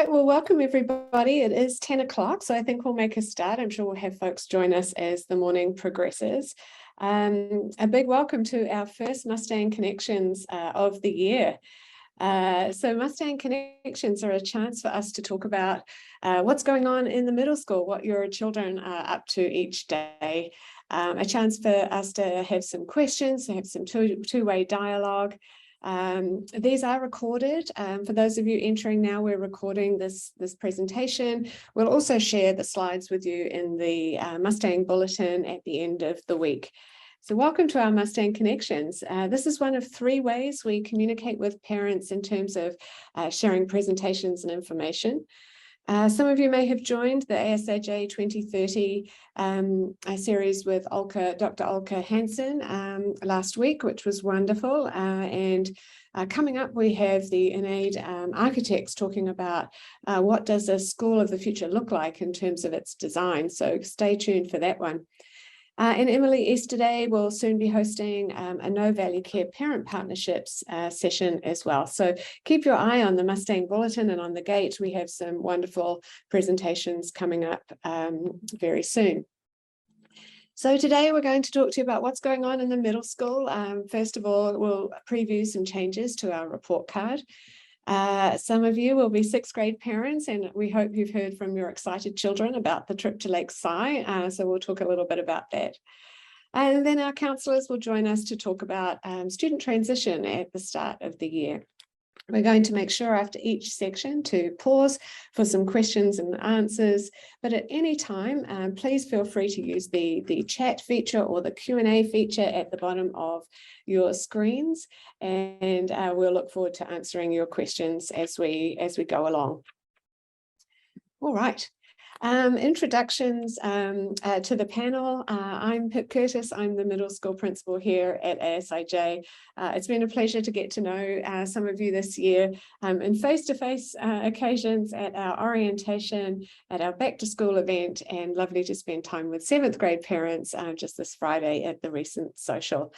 right, well, welcome everybody. It is 10 o'clock, so I think we'll make a start. I'm sure we'll have folks join us as the morning progresses. A big welcome to our first Mustang Connections of the year. So Mustang Connections are a chance for us to talk about what's going on in the middle school, what your children are up to each day, a chance for us to have some questions, to have some two-way dialogue. These are recorded. For those of you entering now, we're recording this presentation. We'll also share the slides with you in the Mustang Bulletin at the end of the week. So welcome to our Mustang Connections. This is one of three ways we communicate with parents in terms of sharing presentations and information. Some of you may have joined the ASIJ 2030 series with Dr. Olka Hansen last week, which was wonderful. And coming up, we have the INAID architects talking about what does a school of the future look like in terms of its design. So stay tuned for that one. And Emily Easterday will soon be hosting a No Value Care Parent Partnerships session as well. So keep your eye on the Mustang Bulletin and on the gate. We have some wonderful presentations coming up very soon. So today we're going to talk to you about what's going on in the middle school. First of all, we'll preview some changes to our report card. Some of you will be sixth grade parents, and we hope you've heard from your excited children about the trip to Lake Si. So we'll talk a little bit about that. And then our counsellors will join us to talk about student transition at the start of the year. We're going to make sure after each section to pause for some questions and answers, but at any time, please feel free to use the chat feature or the Q&A feature at the bottom of your screens, and we'll look forward to answering your questions as we go along. All right. Introductions to the panel. I'm Pip Curtis. I'm the middle school principal here at ASIJ. It's been a pleasure to get to know some of you this year in face-to-face occasions at our orientation, at our back to school event, and lovely to spend time with seventh grade parents just this Friday at the recent social.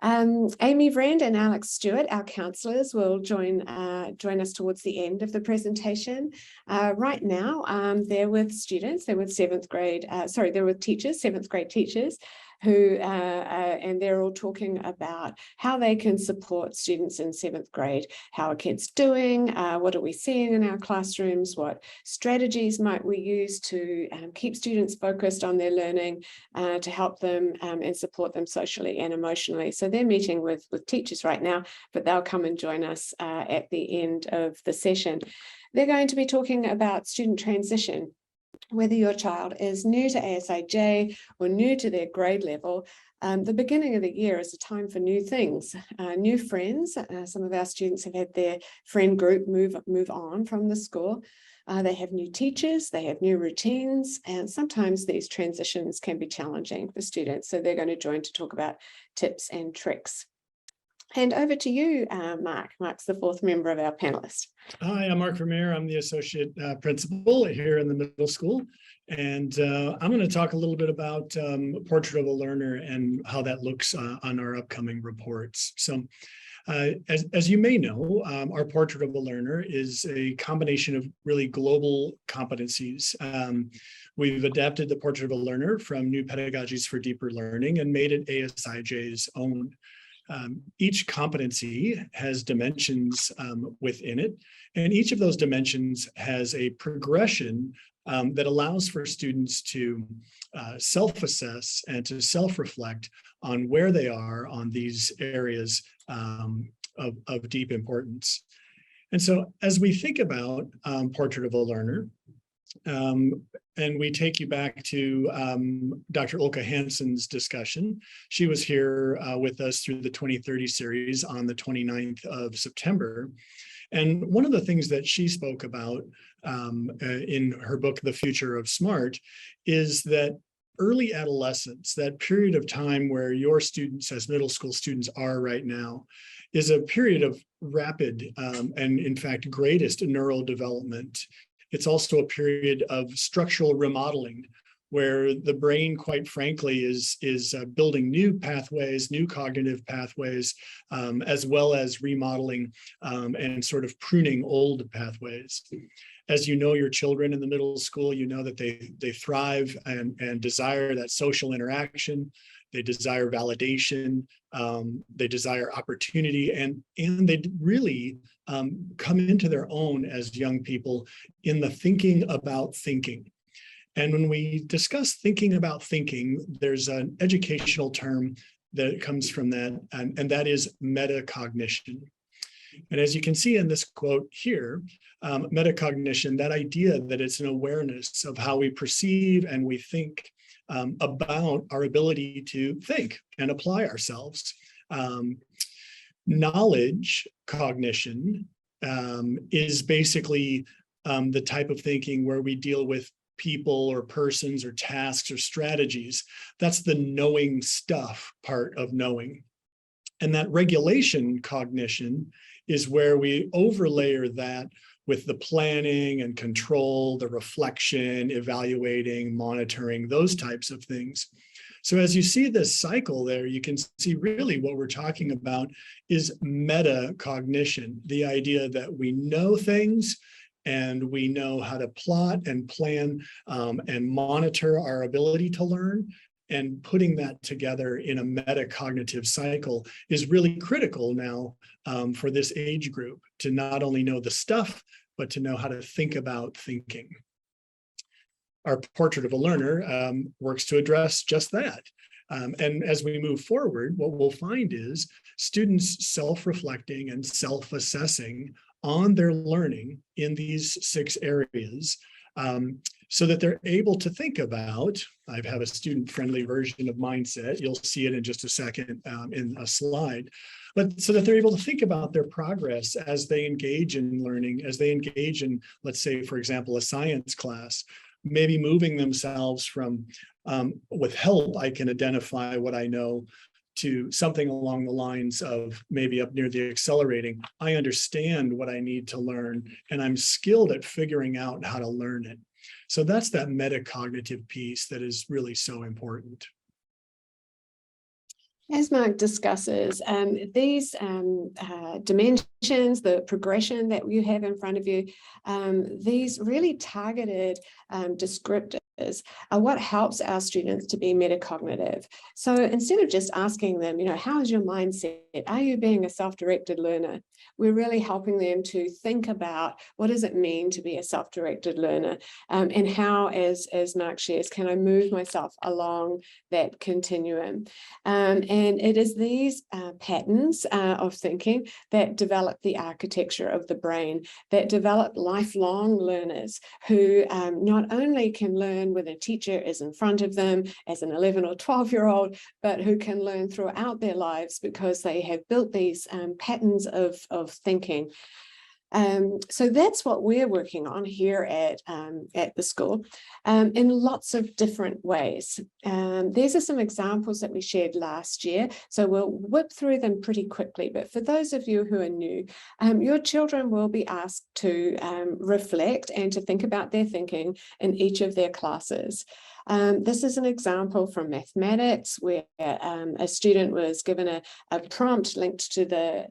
Amy Vrend and Alex Stewart, our counsellors, will join us towards the end of the presentation. Right now, they're with students, they're with they're with teachers, seventh grade teachers, who and they're all talking about how they can support students in seventh grade. How are kids doing? What are we seeing in our classrooms? What strategies might we use to keep students focused on their learning, to help them and support them socially and emotionally? So they're meeting with teachers right now, but they'll come and join us at the end of the session. They're going to be talking about student transition. Whether your child is new to ASIJ or new to their grade level, the beginning of the year is a time for new things, new friends. Some of our students have had their friend group move on from the school. They have new teachers, they have new routines, and sometimes these transitions can be challenging for students. So they're going to join to talk about tips and tricks. And over to you, Mark. Mark's the fourth member of our panelists. Hi, I'm Mark Vermeer. I'm the associate principal here in the middle school. And I'm going to talk a little bit about Portrait of a Learner and how that looks on our upcoming reports. So as you may know, our Portrait of a Learner is a combination of really global competencies. We've adapted the Portrait of a Learner from New Pedagogies for Deeper Learning and made it ASIJ's own. Each competency has dimensions within it, and each of those dimensions has a progression that allows for students to self-assess and to self-reflect on where they are on these areas of deep importance. And so as we think about Portrait of a Learner, and we take you back to Dr. Olka Hansen's discussion. She was here with us through the 2030 series on the 29th of September. And one of the things that she spoke about in her book, The Future of Smart, is that early adolescence, that period of time where your students as middle school students are right now, is a period of rapid and in fact greatest neural development. It's also a period of structural remodeling, where the brain, quite frankly, is building new pathways, new cognitive pathways, as well as remodeling and sort of pruning old pathways. As you know, your children in the middle school, you know that they thrive and desire that social interaction. They desire validation. They desire opportunity, and they really come into their own as young people in the thinking about thinking. And when we discuss thinking about thinking, there's an educational term that comes from that, and that is metacognition. And as you can see in this quote here, metacognition, that idea that it's an awareness of how we perceive and we think about our ability to think and apply ourselves. Knowledge cognition is basically the type of thinking where we deal with people or persons or tasks or strategies. That's the knowing stuff part of knowing. And that regulation cognition is where we overlayer that with the planning and control, the reflection, evaluating, monitoring, those types of things. So as you see this cycle there, you can see really what we're talking about is metacognition, the idea that we know things and we know how to plot and plan and monitor our ability to learn. And putting that together in a metacognitive cycle is really critical now for this age group, to not only know the stuff, but to know how to think about thinking. Our portrait of a learner works to address just that. And as we move forward, what we'll find is students self-reflecting and self-assessing on their learning in these 6 areas, so that they're able to think about, I have a student-friendly version of mindset, you'll see it in just a second in a slide, but so that they're able to think about their progress as they engage in learning, as they engage in, let's say, for example, a science class, maybe moving themselves from, with help, I can identify what I know, to something along the lines of maybe up near the accelerating, I understand what I need to learn, and I'm skilled at figuring out how to learn it. So that's that metacognitive piece that is really so important. As Mark discusses, these dimensions, the progression that you have in front of you, these really targeted descriptors are what helps our students to be metacognitive. So instead of just asking them, how is your mindset? Are you being a self-directed learner? We're really helping them to think about what does it mean to be a self-directed learner, and how, as Mark shares, can I move myself along that continuum? And it is these patterns of thinking that develop the architecture of the brain, that develop lifelong learners who not only can learn when a teacher is in front of them as an 11 or 12-year-old, but who can learn throughout their lives because they have built these patterns of thinking. So that's what we're working on here at the school in lots of different ways. These are some examples that we shared last year, so we'll whip through them pretty quickly. But for those of you who are new, your children will be asked to reflect and to think about their thinking in each of their classes. This is an example from mathematics where a student was given a prompt linked to the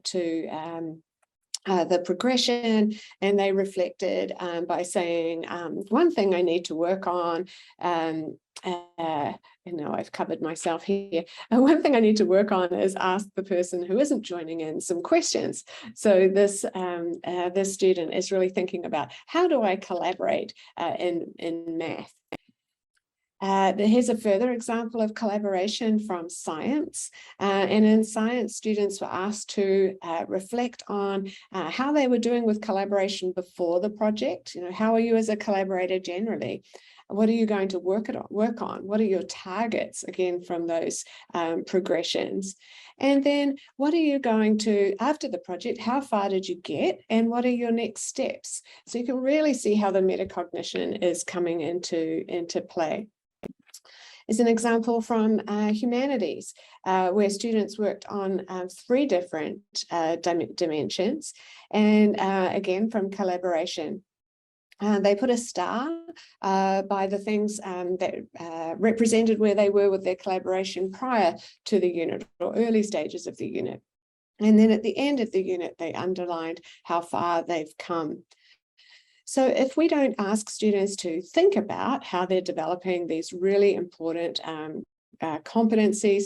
progression, and they reflected by saying, one thing I need to work on, I've covered myself here. One thing I need to work on is ask the person who isn't joining in some questions. So this student is really thinking about, how do I collaborate in math? Here's a further example of collaboration from science. And in science, students were asked to reflect on how they were doing with collaboration before the project. How are you as a collaborator generally? What are you going to work on? What are your targets, again, from those progressions? And then what are you going to, after the project, how far did you get? And what are your next steps? So you can really see how the metacognition is coming into play. Is an example from humanities, where students worked on 3 different dimensions, and again from collaboration. They put a star by the things that represented where they were with their collaboration prior to the unit or early stages of the unit. And then at the end of the unit, they underlined how far they've come. So if we don't ask students to think about how they're developing these really important competencies,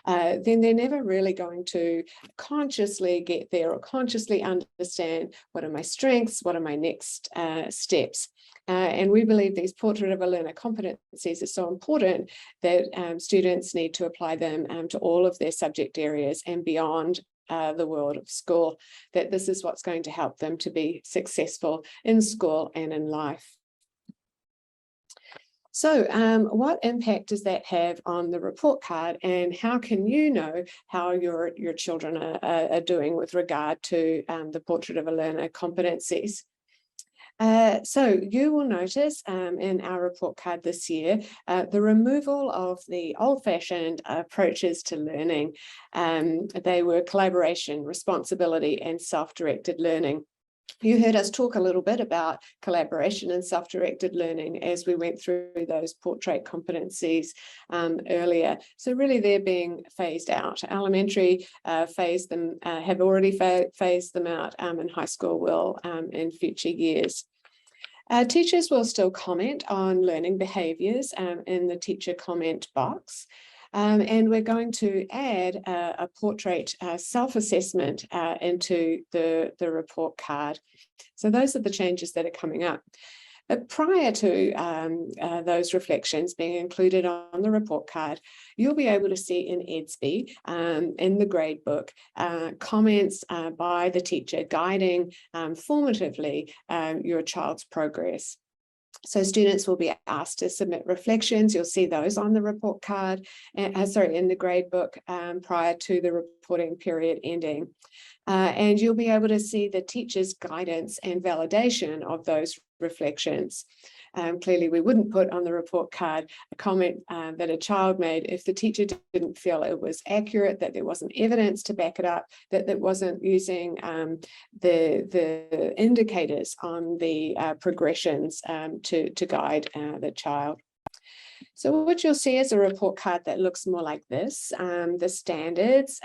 then they're never really going to consciously get there or consciously understand what are my strengths, what are my next steps. And we believe these portrait of a learner competencies are so important that students need to apply them to all of their subject areas and beyond the world of school, that this is what's going to help them to be successful in school and in life. So what impact does that have on the report card, and how can you know how your children are doing with regard to the portrait of a learner competencies? So you will notice in our report card this year, the removal of the old-fashioned approaches to learning. They were collaboration, responsibility, and self-directed learning. You heard us talk a little bit about collaboration and self-directed learning as we went through those portrait competencies earlier. So really they're being phased out. Elementary phased them, have already phased them out, and high school will in future years. Teachers will still comment on learning behaviours in the teacher comment box. And we're going to add a portrait self-assessment into the report card. So those are the changes that are coming up. But prior to those reflections being included on the report card, you'll be able to see in EDSB, in the grade book, comments by the teacher guiding formatively your child's progress. So students will be asked to submit reflections. You'll see those on the report card, in the grade book prior to the reporting period ending. And you'll be able to see the teacher's guidance and validation of those reflections. Clearly, we wouldn't put on the report card a comment that a child made if the teacher didn't feel it was accurate, that there wasn't evidence to back it up, that it wasn't using the indicators on the progressions to guide the child. So what you'll see is a report card that looks more like this. The standards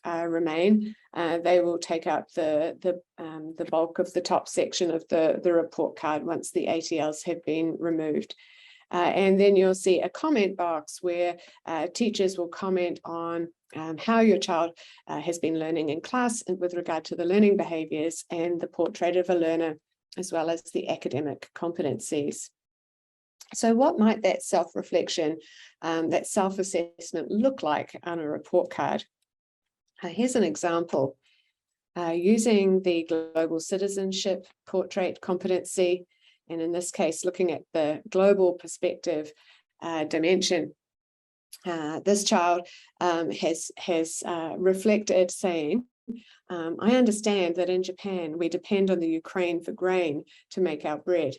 remain. They will take up the bulk of the top section of the report card once the ATLs have been removed. And then you'll see a comment box where teachers will comment on how your child has been learning in class and with regard to the learning behaviours and the portrait of a learner, as well as the academic competencies. So what might that self-reflection, that self-assessment look like on a report card? Here's an example. Using the global citizenship portrait competency, and in this case, looking at the global perspective dimension. This child has reflected saying, I understand that in Japan, we depend on the Ukraine for grain to make our bread.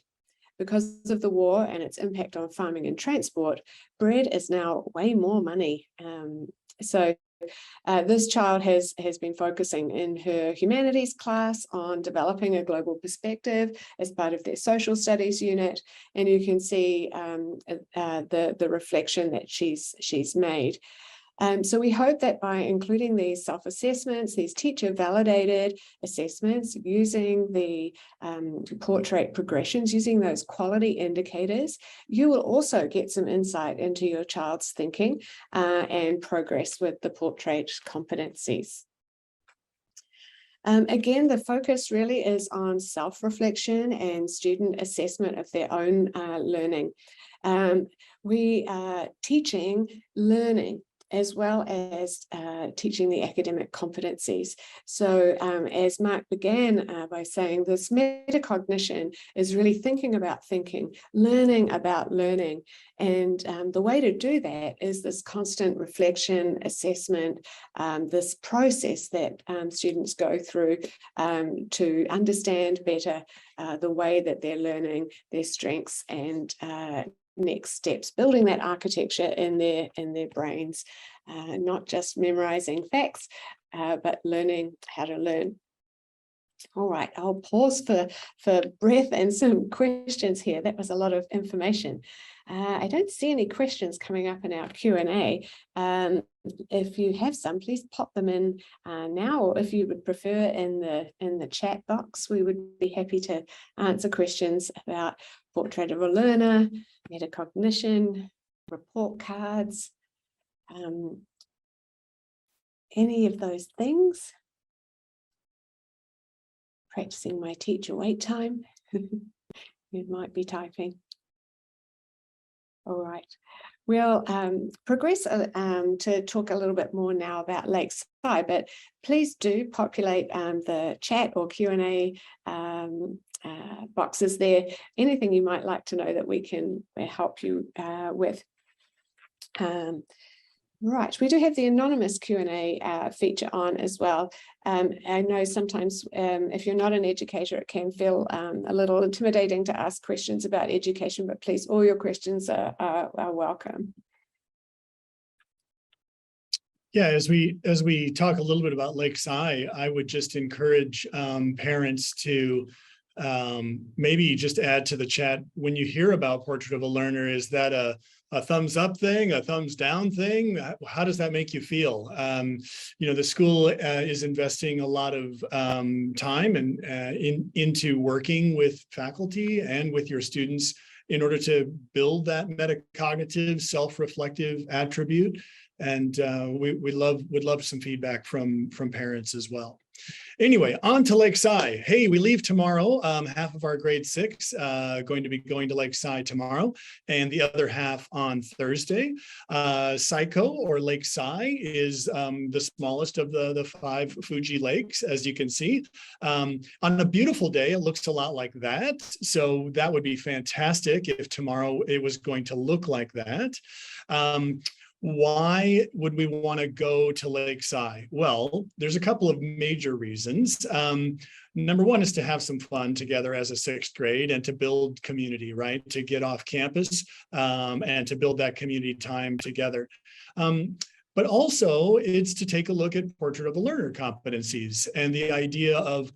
Because of the war and its impact on farming and transport, bread is now way more money. So this child has been focusing in her humanities class on developing a global perspective as part of their social studies unit, and you can see the reflection that she's made. So we hope that by including these self-assessments, these teacher-validated assessments, using the portrait progressions, using those quality indicators, you will also get some insight into your child's thinking and progress with the portrait competencies. Again, the focus really is on self-reflection and student assessment of their own learning. We are teaching learning as well as teaching the academic competencies. So as Mark began by saying, this metacognition is really thinking about thinking, learning about learning. And the way to do that is this constant reflection, assessment, this process that students go through to understand better the way that they're learning, their strengths and next steps, building that architecture in their brains, not just memorizing facts, but learning how to learn. All right, I'll pause for breath and some questions here. That was a lot of information. I don't see any questions coming up in our Q&A. If you have some, please pop them in now, or if you would prefer in the chat box, we would be happy to answer questions about Portrait of a Learner, metacognition, report cards, any of those things. Practicing my teacher wait time. You might be typing. All right, we'll progress to talk a little bit more now about Lakeside, but please do populate the chat or Q&A boxes there. Anything you might like to know that we can help you with. Right, we do have the anonymous Q&A feature on as well. I know sometimes if you're not an educator, it can feel a little intimidating to ask questions about education, but please, all your questions are welcome. Yeah, as we talk a little bit about Lakeside, I would just encourage parents to maybe just add to the chat, when you hear about Portrait of a Learner, is that a thumbs up thing, a thumbs down thing? How does that make you feel? You know, the school is investing a lot of time and into working with faculty and with your students in order to build that metacognitive, self-reflective attribute. And would love some feedback from parents as well. Anyway, on to Lakeside. Hey, we leave tomorrow. Half of our grade 6 going to be going to Lakeside tomorrow, and the other half on Thursday. Saiko, or Lakeside, is the smallest of the 5 Fuji lakes, as you can see. On a beautiful day, it looks a lot like that. So that would be fantastic if tomorrow it was going to look like that. Why would we want to go to Lakeside? Well, there's a couple of major reasons. Number one is to have some fun together as a 6th grade and to build community, right? To get off campus and to build that community time together. But also it's to take a look at Portrait of a Learner competencies and the idea of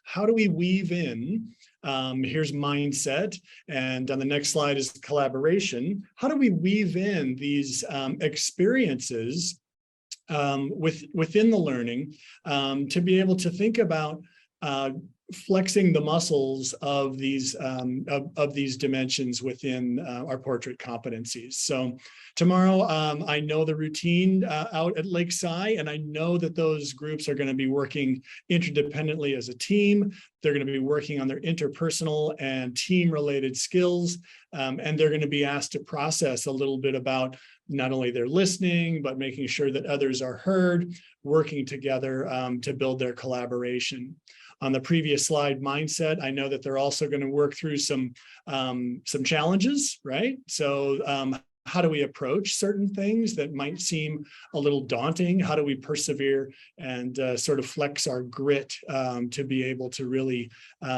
how do we weave in, here's mindset, and on the next slide is collaboration. How do we weave in these experiences within the learning to be able to think about flexing the muscles of these dimensions within our portrait competencies. So tomorrow, I know the routine out at Lakeside, and I know that those groups are going to be working interdependently as a team. They're going to be working on their interpersonal and team-related skills, and they're going to be asked to process a little bit about not only their listening, but making sure that others are heard, working together to build their collaboration. On the previous slide, mindset, I know that they're also going to work through some challenges, right? So how do we approach certain things that might seem a little daunting? How do we persevere and sort of flex our grit to be able to really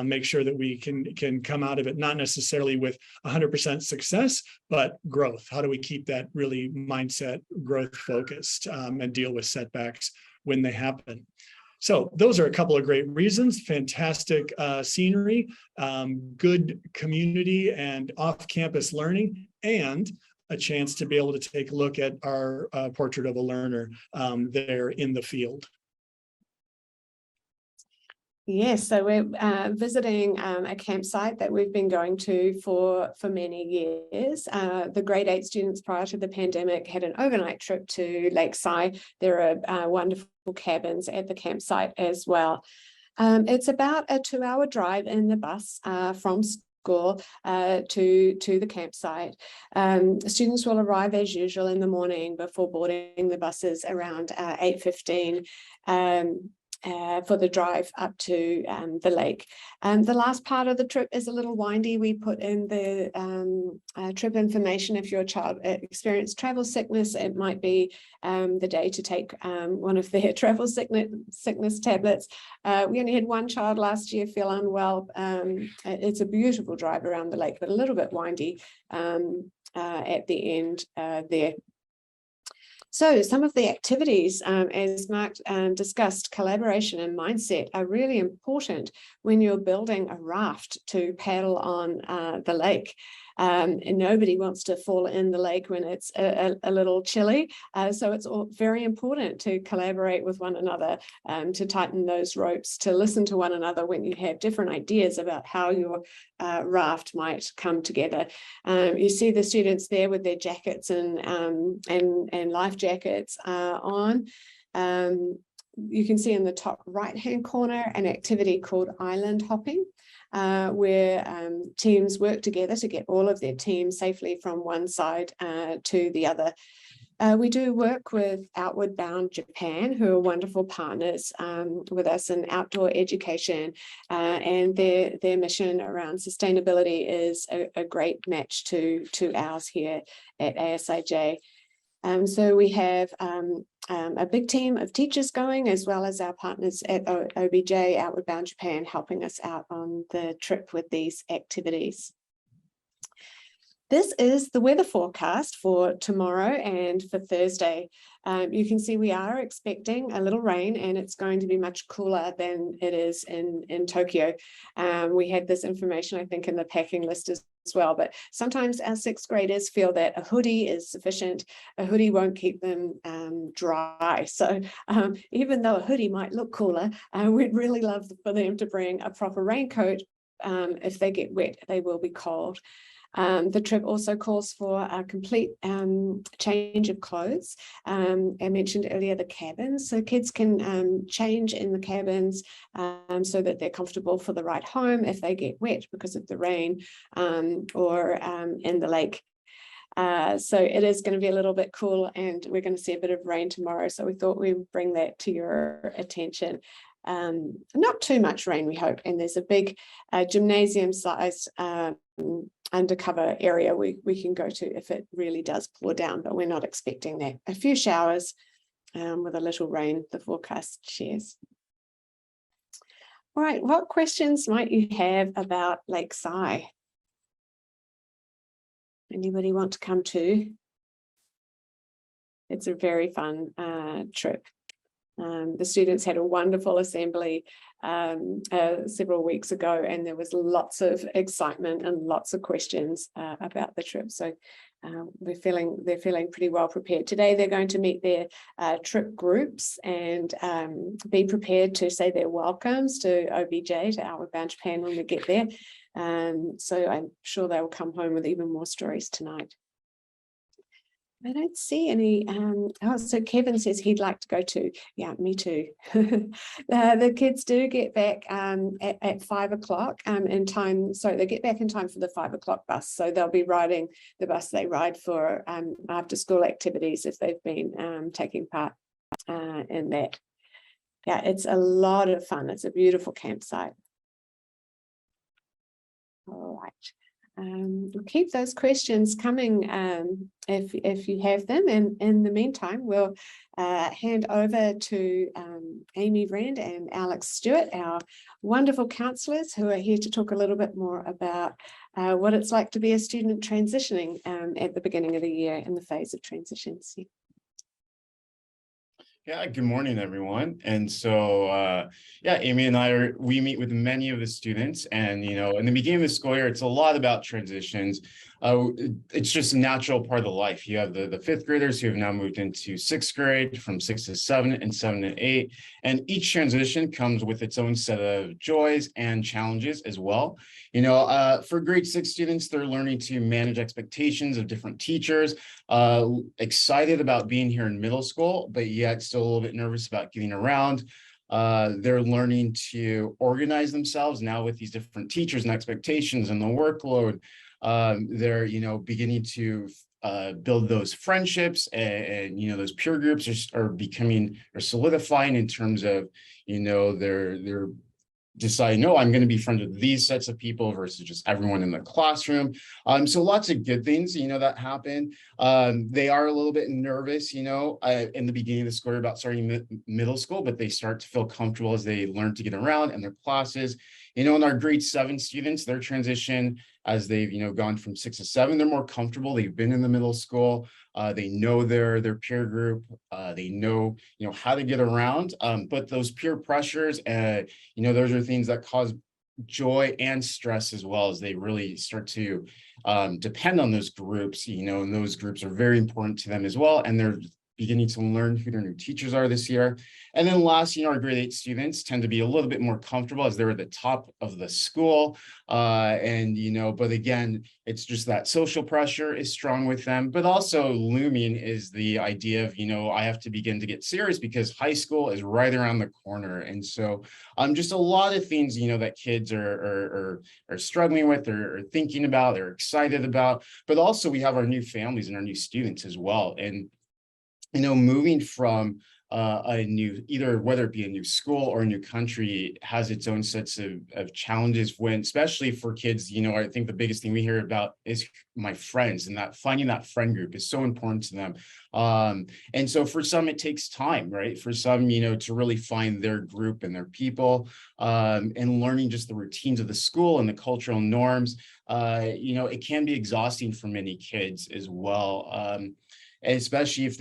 make sure that we can come out of it, not necessarily with 100% success, but growth? How do we keep that really mindset growth focused and deal with setbacks when they happen? So those are a couple of great reasons. Fantastic scenery, good community and off-campus learning, and a chance to be able to take a look at our Portrait of a Learner there in the field. Yes, so we're visiting a campsite that we've been going to for many years. The grade 8 students prior to the pandemic had an overnight trip to Lakeside. There are wonderful cabins at the campsite as well. It's about a 2-hour drive in the bus from school to the campsite. Students will arrive as usual in the morning before boarding the buses around 8:15. For the drive up to the lake. The last part of the trip is a little windy. We put in the trip information. If your child experienced travel sickness, it might be the day to take one of their travel sickness tablets. We only had one child last year feel unwell. It's a beautiful drive around the lake, but a little bit windy at the end there. So some of the activities, as Mark discussed, collaboration and mindset are really important when you're building a raft to paddle on the lake. And nobody wants to fall in the lake when it's a little chilly. So it's all very important to collaborate with one another, to tighten those ropes, to listen to one another when you have different ideas about how your raft might come together. You see the students there with their jackets and life jackets on. You can see in the top right-hand corner an activity called island hopping, where teams work together to get all of their teams safely from one side to the other. We do work with Outward Bound Japan, who are wonderful partners with us in outdoor education, and their mission around sustainability is a great match to ours here at ASIJ. So we have a big team of teachers going, as well as our partners at OBJ, Outward Bound Japan, helping us out on the trip with these activities. This is the weather forecast for tomorrow and for Thursday. You can see we are expecting a little rain, and it's going to be much cooler than it is in Tokyo. We had this information, I think, in the packing list as well, but sometimes our sixth graders feel that a hoodie is sufficient. A hoodie won't keep them dry. So even though a hoodie might look cooler, we'd really love for them to bring a proper raincoat. If they get wet, they will be cold. The trip also calls for a complete change of clothes. I mentioned earlier the cabins, so kids can change in the cabins so that they're comfortable for the ride home if they get wet because of the rain or in the lake. So it is going to be a little bit cool, and we're going to see a bit of rain tomorrow. So we thought we'd bring that to your attention. Not too much rain, we hope, and there's a big gymnasium-sized undercover area we can go to if it really does pour down, but we're not expecting that. A few showers with a little rain, the forecast shares. All right, what questions might you have about Lake Si? Anybody want to come too? It's a very fun trip. The students had a wonderful assembly several weeks ago, and there was lots of excitement and lots of questions about the trip. So they're feeling pretty well prepared. Today they're going to meet their trip groups and be prepared to say their welcomes to OBJ, to Outward Bound Japan, when we get there. So I'm sure they'll come home with even more stories tonight. I don't see any. Oh, so Kevin says he'd like to go too. Yeah, me too. The kids do get back at 5 o'clock in time. So they get back in time for the 5 o'clock bus. So they'll be riding the bus they ride for after school activities if they've been taking part in that. Yeah, it's a lot of fun. It's a beautiful campsite. All right. We'll keep those questions coming if you have them, and in the meantime we'll hand over to Amy Rand and Alex Stewart, our wonderful counsellors, who are here to talk a little bit more about what it's like to be a student transitioning at the beginning of the year in the phase of transitions. Yeah, good morning, everyone. And so, yeah, Amy and we meet with many of the students, and, you know, in the beginning of the school year, it's a lot about transitions. It's just a natural part of the life. You have the fifth graders who have now moved into sixth grade, from 6 to 7 and 7 to 8. And each transition comes with its own set of joys and challenges as well. You know, for grade 6 students, they're learning to manage expectations of different teachers, excited about being here in middle school, but yet still a little bit nervous about getting around. They're learning to organize themselves now with these different teachers and expectations and the workload. They're, you know, beginning to build those friendships, and you know, those peer groups are becoming or solidifying in terms of, you know, they're decide, no, I'm going to be friends with these sets of people versus just everyone in the classroom. So lots of good things, you know, that happen. They are a little bit nervous, you know, in the beginning of the school year about starting middle school, but they start to feel comfortable as they learn to get around in their classes. You know, in our grade 7 students, their transition as they've, gone from 6 to 7, they're more comfortable. They've been in the middle school. They know their peer group. They know, how to get around. But those peer pressures, those are things that cause joy and stress as well, as they really start to depend on those groups, and those groups are very important to them as well. And they're beginning to learn who their new teachers are this year. And then last, our grade 8 students tend to be a little bit more comfortable as they're at the top of the school. But again, it's just that social pressure is strong with them, but also looming is the idea of, I have to begin to get serious because high school is right around the corner. And so just a lot of things, that kids are struggling with or thinking about, they're excited about, but also we have our new families and our new students as well. And moving from either whether it be a new school or a new country has its own sets of challenges especially for kids, I think the biggest thing we hear about is my friends, and that finding that friend group is so important to them. And so for some, it takes time, right? For some, to really find their group and their people, and learning just the routines of the school and the cultural norms, it can be exhausting for many kids as well. Especially if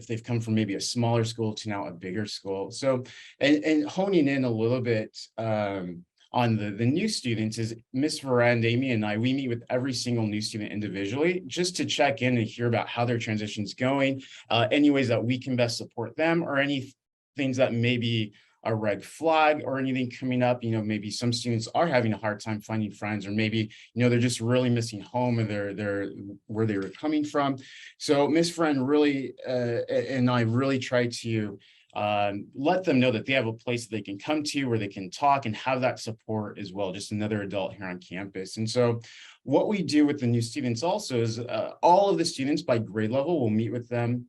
they've come from maybe a smaller school to now a bigger school. So, and honing in a little bit on the new students is Miss Varand, Amy, and I, we meet with every single new student individually just to check in and hear about how their transition's going, any ways that we can best support them, or any things that maybe a red flag or anything coming up. Maybe some students are having a hard time finding friends, or maybe, they're just really missing home and they're where they were coming from. So Miss Friend really, and I really try to let them know that they have a place that they can come to where they can talk and have that support as well, just another adult here on campus. And so what we do with the new students also is all of the students by grade level, we'll meet with them.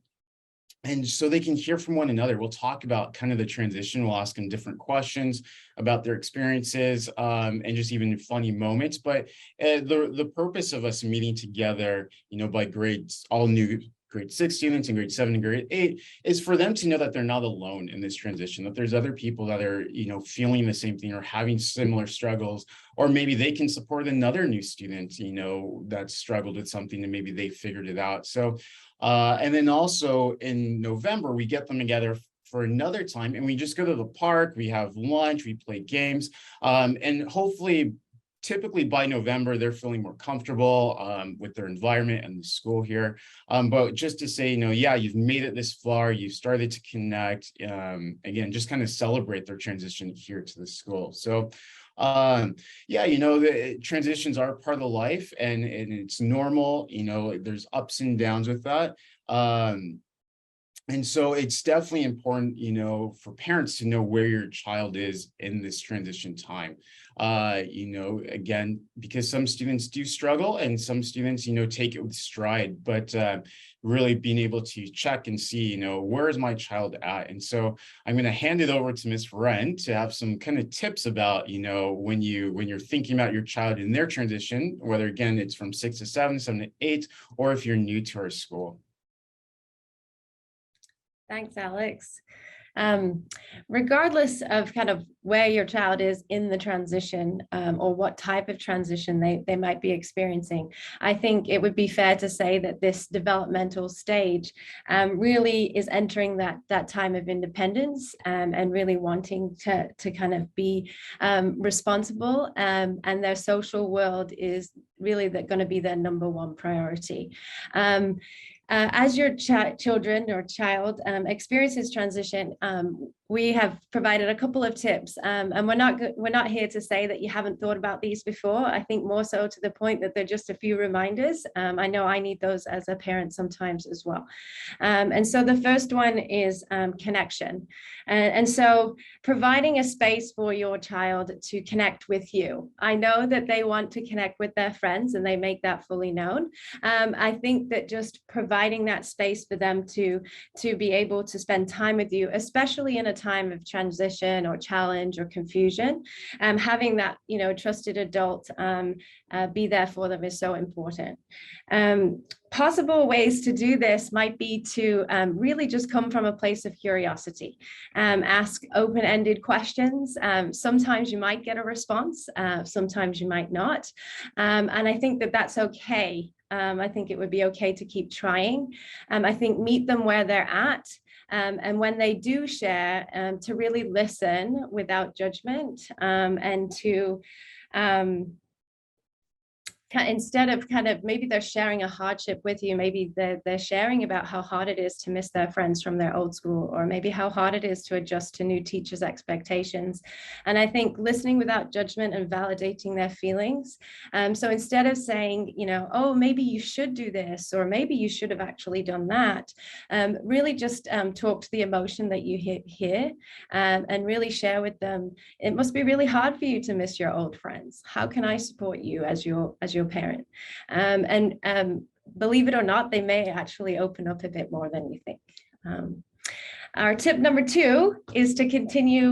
And so they can hear from one another. We'll talk about kind of the transition. We'll ask them different questions about their experiences, and just even funny moments. But the purpose of us meeting together, by grades, all new grade 6 students and grade 7 and grade 8, is for them to know that they're not alone in this transition, that there's other people that are, feeling the same thing or having similar struggles, or maybe they can support another new student, that struggled with something and maybe they figured it out. So, and then also in November, we get them together for another time and we just go to the park, we have lunch, we play games, and hopefully typically by November, they're feeling more comfortable with their environment and the school here. But just to say, yeah, you've made it this far, you've started to connect, again, just kind of celebrate their transition here to the school. So the transitions are part of the life, and it's normal, there's ups and downs with that. And so it's definitely important, for parents to know where your child is in this transition time. Again, because some students do struggle and some students, take it with stride, but really being able to check and see, where is my child at? And so I'm going to hand it over to Ms. Wren to have some kind of tips about, when you're thinking about your child in their transition, whether again, it's from 6 to 7, 7 to 8, or if you're new to our school. Thanks, Alex. Regardless of kind of where your child is in the transition, or what type of transition they might be experiencing, I think it would be fair to say that this developmental stage really is entering that time of independence, and really wanting to kind of be responsible, and their social world is really going to be their number one priority. As your children or child experiences transition, we have provided a couple of tips, and we're not here to say that you haven't thought about these before. I think more so to the point that they're just a few reminders. I know I need those as a parent sometimes as well. And so the first one is connection. And so providing a space for your child to connect with you. I know that they want to connect with their friends and they make that fully known. I think that just providing providing that space for them to be able to spend time with you, especially in a time of transition or challenge or confusion. Having that, you know, trusted adult be there for them is so important. Possible ways to do this might be to really just come from a place of curiosity. Ask open-ended questions. Sometimes you might get a response, sometimes you might not. And I think that that's okay. I think it would be okay to keep trying. I think meet them where they're at. And when they do share, to really listen without judgment, and to instead of kind of, maybe they're sharing a hardship with you, maybe they're sharing about how hard it is to miss their friends from their old school, or maybe how hard it is to adjust to new teachers' expectations. And I think listening without judgment and validating their feelings. So instead of saying, you know, oh, maybe you should do this, or maybe you should have actually done that, really just talk to the emotion that you hear, and really share with them, it must be really hard for you to miss your old friends. How can I support you as your parent? Believe it or not, they may actually open up a bit more than you think. Our tip number 2 is to continue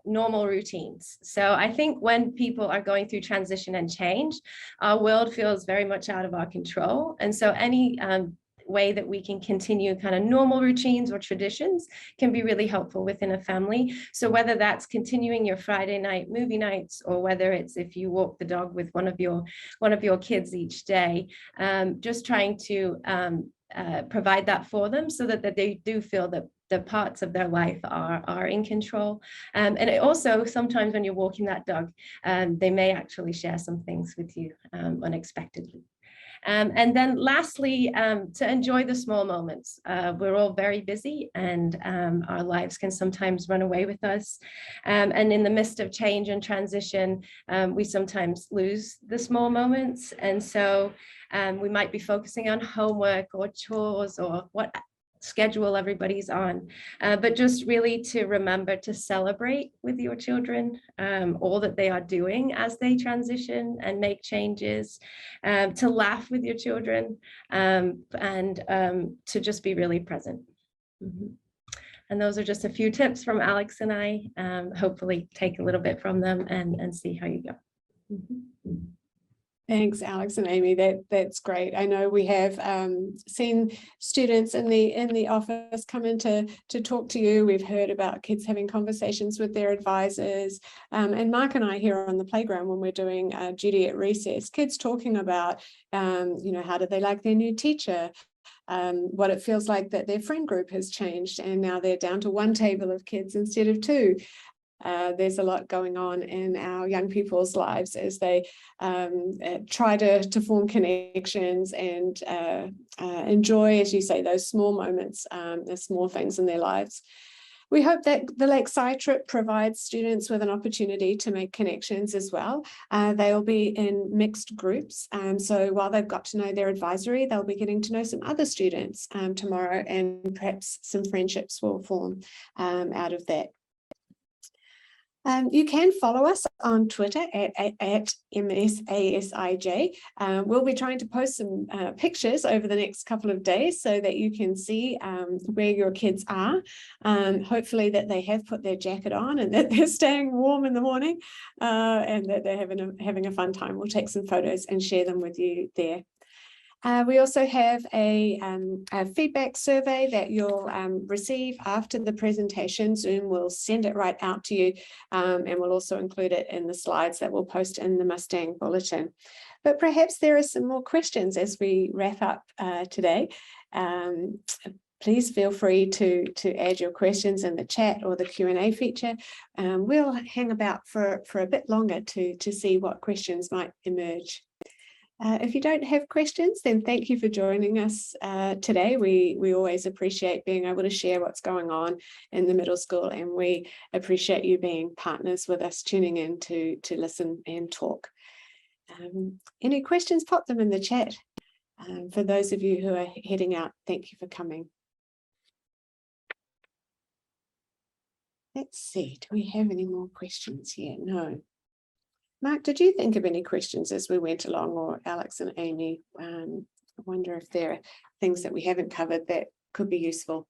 normal routines. So I think when people are going through transition and change, our world feels very much out of our control. And so any way that we can continue kind of normal routines or traditions can be really helpful within a family. So whether that's continuing your Friday night movie nights, or whether it's if you walk the dog with one of your kids each day, just trying to provide that for them so that they do feel that the parts of their life are in control. And it also, sometimes when you're walking that dog, they may actually share some things with you unexpectedly. And then lastly, to enjoy the small moments. We're all very busy, and our lives can sometimes run away with us. And in the midst of change and transition, we sometimes lose the small moments. And so we might be focusing on homework or chores or what schedule everybody's on, but just really to remember to celebrate with your children all that they are doing as they transition and make changes, to laugh with your children, and to just be really present. And those are just a few tips from Alex and I. Hopefully take a little bit from them and see how you go. Thanks, Alex and Amy. That's great. I know we have seen students in the office come in to talk to you. We've heard about kids having conversations with their advisors, and Mark and I here on the playground when we're doing duty at recess, kids talking about you know, how do they like their new teacher, what it feels like that their friend group has changed and now they're down to one table of kids instead of 2. There's a lot going on in our young people's lives as they try to form connections and enjoy, as you say, those small moments, the small things in their lives. We hope that the Lakeside trip provides students with an opportunity to make connections as well. They'll be in mixed groups. So while they've got to know their advisory, they'll be getting to know some other students tomorrow, and perhaps some friendships will form out of that. You can follow us on Twitter at MSASIJ. We'll be trying to post some pictures over the next couple of days so that you can see where your kids are. Hopefully that they have put their jacket on and that they're staying warm in the morning, and that they're having a fun time. We'll take some photos and share them with you there. We also have a feedback survey that you'll receive after the presentation. Zoom will send it right out to you, and we'll also include it in the slides that we'll post in the Mustang Bulletin. But perhaps there are some more questions as we wrap up today. Please feel free to add your questions in the chat or the Q&A feature. We'll hang about for a bit longer to see what questions might emerge. If you don't have questions, then thank you for joining us today. We always appreciate being able to share what's going on in the middle school, and we appreciate you being partners with us, tuning in to listen and talk. Any questions, pop them in the chat. For those of you who are heading out, thank you for coming. Let's see, do we have any more questions here? No. Mark, did you think of any questions as we went along, or Alex and Amy, I wonder if there are things that we haven't covered that could be useful.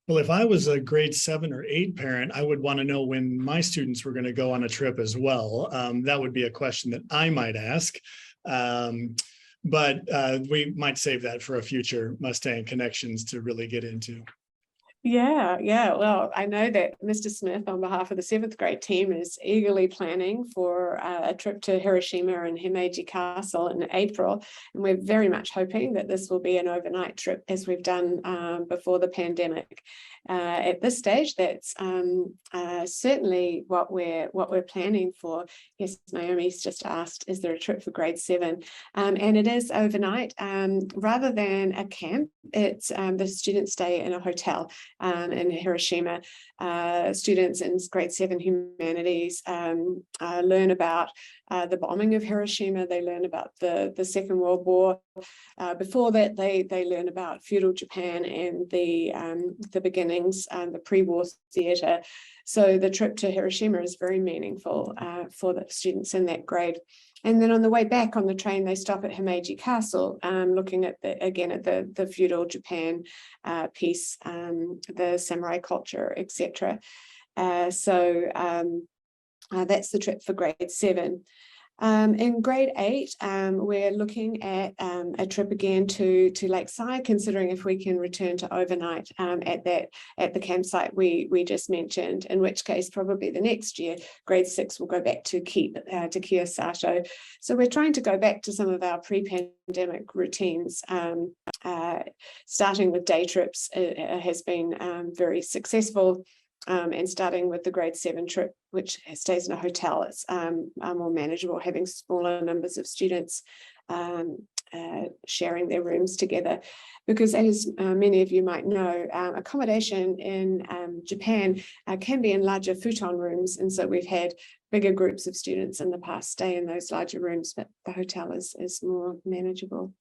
Well, if I was a grade 7 or 8 parent, I would want to know when my students were going to go on a trip as well. That would be a question that I might ask. But we might save that for a future Mustang Connections to really get into. Yeah. Well, I know that Mr. Smith, on behalf of the 7th grade team, is eagerly planning for a trip to Hiroshima and Himeji Castle in April. And we're very much hoping that this will be an overnight trip, as we've done before the pandemic. At this stage, that's certainly what we're planning for. Yes, Naomi's just asked, is there a trip for grade 7? And it is overnight. Rather than a camp, it's the students stay in a hotel in Hiroshima. Students in grade 7 humanities learn about the bombing of Hiroshima. They learn about the Second World War. Before that, they learn about feudal Japan and the beginnings, the pre-war theatre. So the trip to Hiroshima is very meaningful for the students in that grade. And then on the way back on the train, they stop at Himeji Castle, looking at the feudal Japan piece, the samurai culture, etc. So that's the trip for grade 7. In grade 8, we're looking at a trip again to Lakeside, considering if we can return to overnight at the campsite we just mentioned, in which case probably the next year, grade 6 will go back to Kiyosato. So we're trying to go back to some of our pre-pandemic routines. Starting with day trips has been very successful. And starting with the grade 7 trip, which stays in a hotel, it's more manageable, having smaller numbers of students sharing their rooms together. Because as many of you might know, accommodation in Japan can be in larger futon rooms. And so we've had bigger groups of students in the past stay in those larger rooms, but the hotel is more manageable.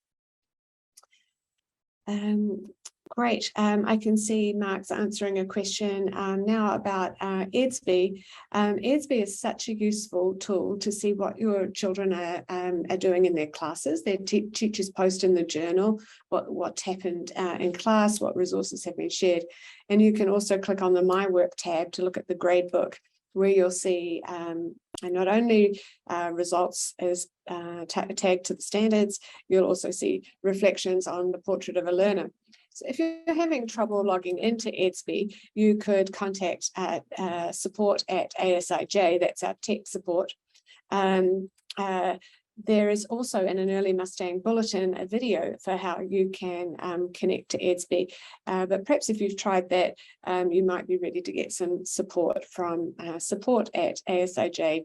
Great. I can see Mark's answering a question now about EDSB. EDSB is such a useful tool to see what your children are doing in their classes. Their teachers post in the journal what's happened in class, what resources have been shared. And you can also click on the My Work tab to look at the grade book, where you'll see not only results as tagged to the standards, you'll also see reflections on the portrait of a learner. So if you're having trouble logging into EDSB, you could contact support at ASIJ, that's our tech support. There is also in an early Mustang bulletin a video for how you can connect to EDSB. But perhaps if you've tried that, you might be ready to get some support from support at asij.ac.jp.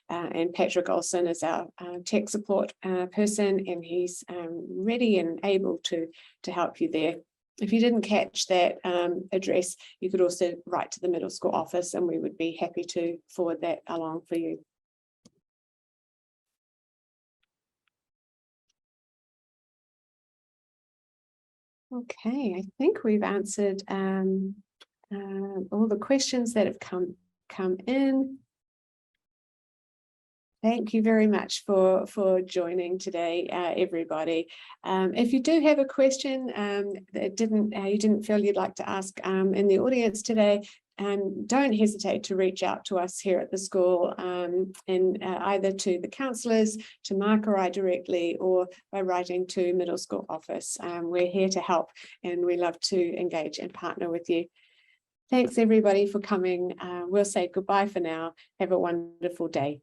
And Patrick Olson is our tech support person, and he's ready and able to help you there. If you didn't catch that address, you could also write to the middle school office, and we would be happy to forward that along for you. Okay, I think we've answered all the questions that have come in. Thank you very much for joining today, everybody. If you do have a question that you didn't feel you'd like to ask in the audience today, don't hesitate to reach out to us here at the school, and either to the counsellors, to Mark or I directly, or by writing to middle school office. We're here to help, and we love to engage and partner with you. Thanks everybody for coming. We'll say goodbye for now. Have a wonderful day.